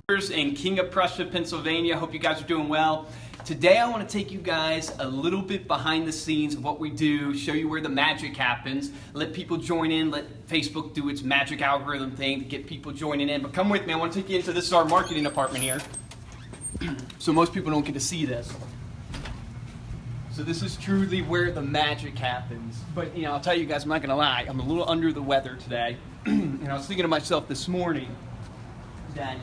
In King of Prussia, Pennsylvania. Hope you guys are doing well. Today I want to take you guys a little bit behind the scenes of what we do, show you where the magic happens, let people join in, let Facebook do its magic algorithm thing to get people joining in. But come with me, I want to take you into this is our marketing department here. So most people don't get to see this. So this is truly where the magic happens. But I'll tell you guys, I'm not going to lie, I'm a little under the weather today. And I was thinking to myself this morning that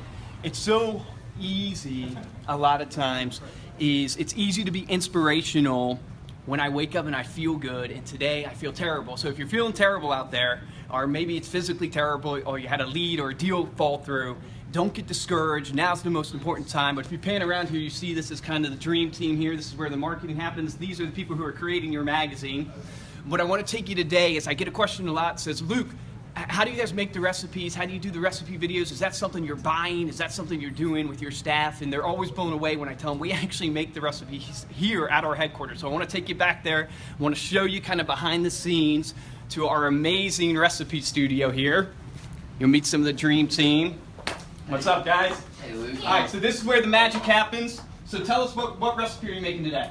it's so easy a lot of times it's easy to be inspirational when I wake up and I feel good, and today I feel terrible. So if you're feeling terrible out there, or maybe it's physically terrible, or you had a lead or a deal fall through, don't get discouraged. Now's the most important time. But if you pan around here, you see this is kind of the dream team here. This is where the marketing happens. These are the people who are creating your magazine. What I want to take you today is I get a question a lot that says, Luke, how do you guys make the recipes? How do you do the recipe videos? Is that something you're buying? Is that something you're doing with your staff? And they're always blown away when I tell them we actually make the recipes here at our headquarters. So I want to take you back there. I want to show you kind of behind the scenes to our amazing recipe studio here. You'll meet some of the dream team. What's up, guys? Hey, Luke. All right, so this is where the magic happens. So tell us what recipe are you making today?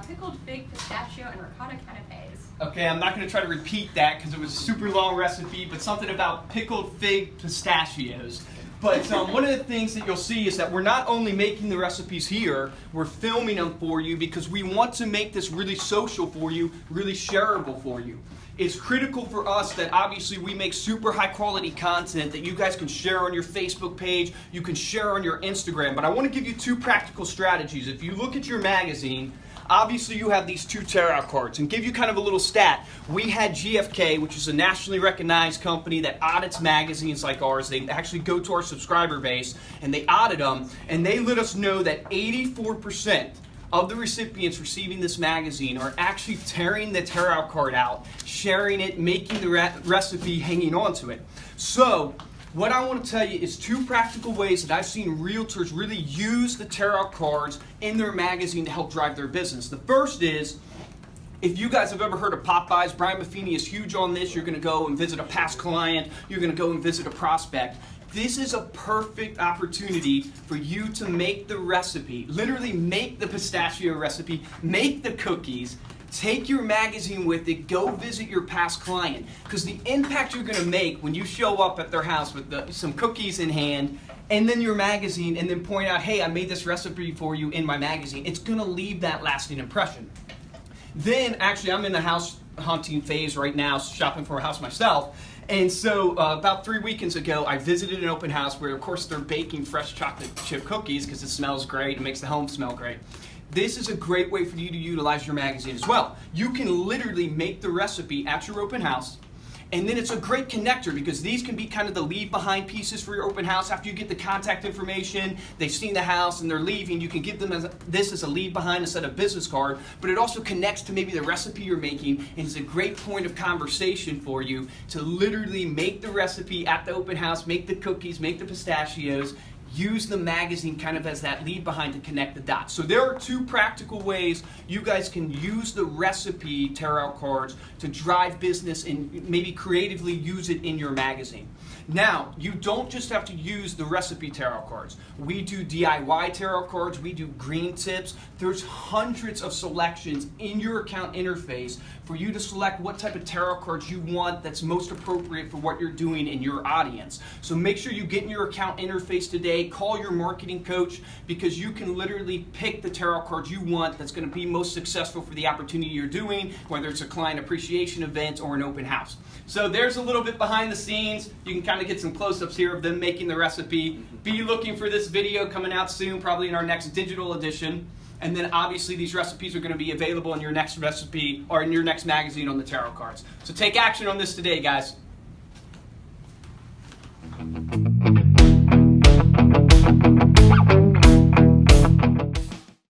Pickled fig, pistachio, and ricotta canapes. Okay, I'm not going to try to repeat that because it was a super long recipe, but something about pickled fig pistachios. But one of the things that you'll see is that we're not only making the recipes here, we're filming them for you because we want to make this really social for you, really shareable for you. It's critical for us that obviously we make super high quality content that you guys can share on your Facebook page, you can share on your Instagram. But I want to give you two practical strategies. If you look at your magazine, obviously you have these two tear-out cards, and give you kind of a little stat. We had GFK, which is a nationally recognized company that audits magazines like ours. They actually go to our subscriber base and they audit them, and they let us know that 84% of the recipients receiving this magazine are actually tearing the tear-out card out, sharing it, making the recipe, hanging on to it. So what I want to tell you is two practical ways that I've seen realtors really use the tear-out cards in their magazine to help drive their business. The first is, if you guys have ever heard of Popeyes, Brian Buffini is huge on this. You're going to go and visit a past client. You're going to go and visit a prospect. This is a perfect opportunity for you to make the recipe, literally make the pistachio recipe, make the cookies, take your magazine with it, go visit your past client. Because the impact you're going to make when you show up at their house with some cookies in hand, and then your magazine, and then point out, hey, I made this recipe for you in my magazine, it's going to leave that lasting impression. Then, actually, I'm in the house hunting phase right now, shopping for a house myself. And so about 3 weekends ago, I visited an open house where, of course, they're baking fresh chocolate chip cookies because it smells great. It makes the home smell great. This is a great way for you to utilize your magazine as well. You can literally make the recipe at your open house. And then it's a great connector because these can be kind of the leave behind pieces for your open house. After you get the contact information, they've seen the house and they're leaving, you can give them this as a leave behind instead of business card, but it also connects to maybe the recipe you're making, and it's a great point of conversation for you to literally make the recipe at the open house, make the cookies, make the pistachios, use the magazine kind of as that lead behind to connect the dots. So there are two practical ways you guys can use the recipe tear-out cards to drive business and maybe creatively use it in your magazine. Now, you don't just have to use the recipe tear-out cards. We do DIY tear-out cards, we do green tips. There's hundreds of selections in your account interface for you to select what type of tear-out cards you want that's most appropriate for what you're doing in your audience. So make sure you get in your account interface today, call your marketing coach, because you can literally pick the tear-out cards you want that's going to be most successful for the opportunity you're doing, whether it's a client appreciation event or an open house. So there's a little bit behind the scenes. You can kind of get some close-ups here of them making the recipe. Be looking for this video coming out soon, probably in our next digital edition. And then obviously these recipes are going to be available in your next recipe or in your next magazine on the tarot cards. So take action on this today, guys.